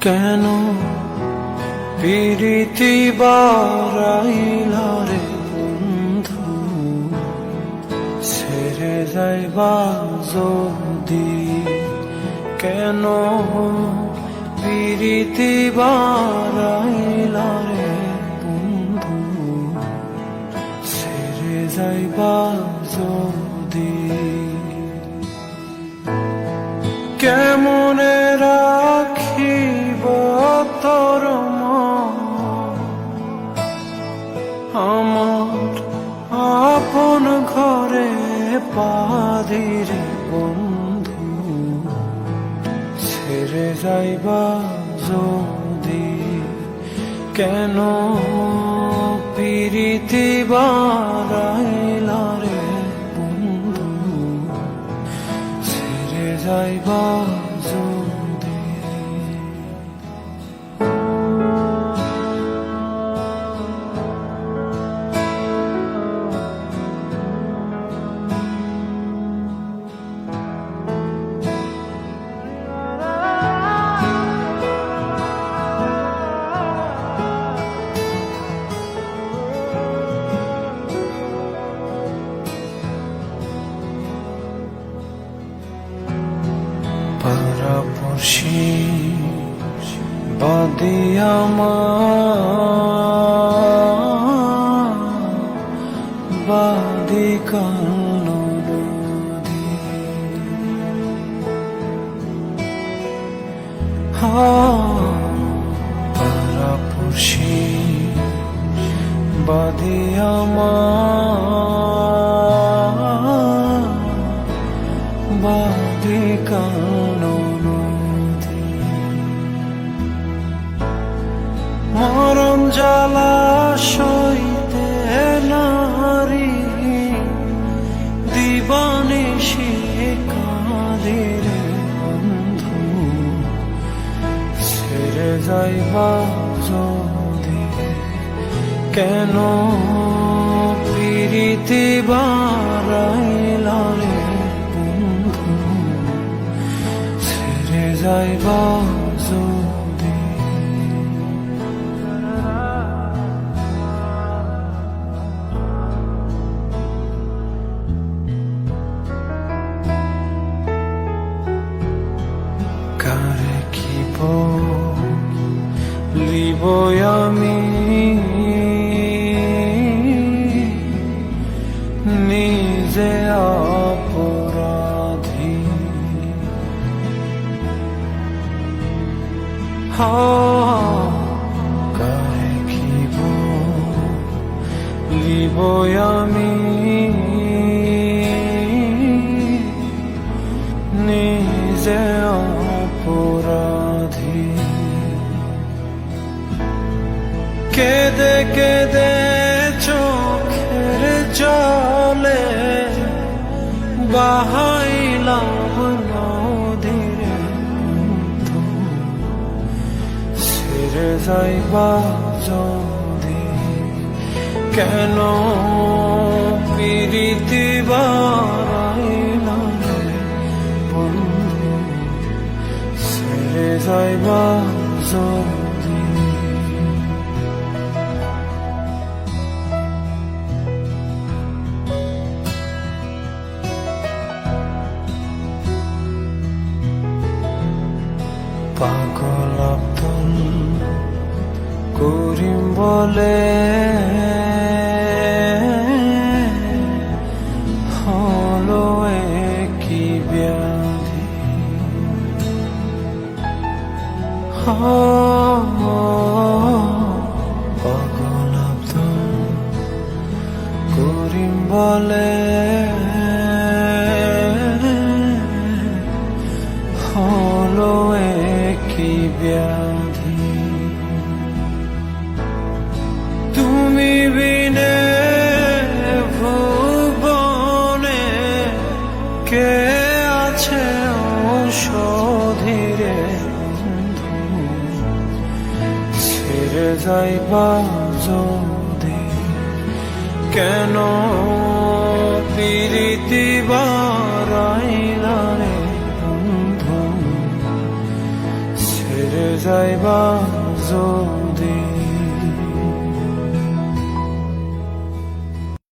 কেন পিরিতি বারাইলা রে বন্ধু, ছেড়ে যাইবা যদি? কেন পিরিতি বারাইলা রে বন্ধু, ছেড়ে যাইবা যদি? কেমনে রাখিব তোর মন আমার আপন ঘরে পাদিরে বন্ধু, ছেড়ে যাইবা যদি? কেন পিরিতি বারাইলা রে বন্ধু, ছেড়ে যাইবা যদি? পাড়াপড়শি বাদে আমার বাদে কালো নদী, পাড়াপড়শি বাদে আমার বাদে কালো নদী, মরণ জ্বালা সইতে নারী দিবানিশি কাঁদে রে বন্ধু, ছেড়ে যাইবা যদি? কেন পিরিতি বারাইলা রে বন্ধু, ছেড়ে যাইবা যদি? কারে কি বলিব আমি নিজে অপরাধী, কারে কি বলিব আমি নিজে অপরাধী? কেঁদে কেঁদে চোখের জলে বাহাইলাম নদীরে বন্ধু, ছেড়ে যাইবা যদি? কেন পিরিতি বারাইলা রে বন্ধু, ছেড়ে যাইবা যদি? পাগল আব্দুল করিম বলে হলো কি ব্যাধি, পাগল আব্দুল করিম বলে হলো কি ব্যাধি, তুমি বিনে ভুবনে কে আছে ঔষধি রে বন্ধু, ছেড়ে যাইবা যদি? কেন পিরিতি বারাইলা রে বন্ধু, ছেড়ে যাইবা যদি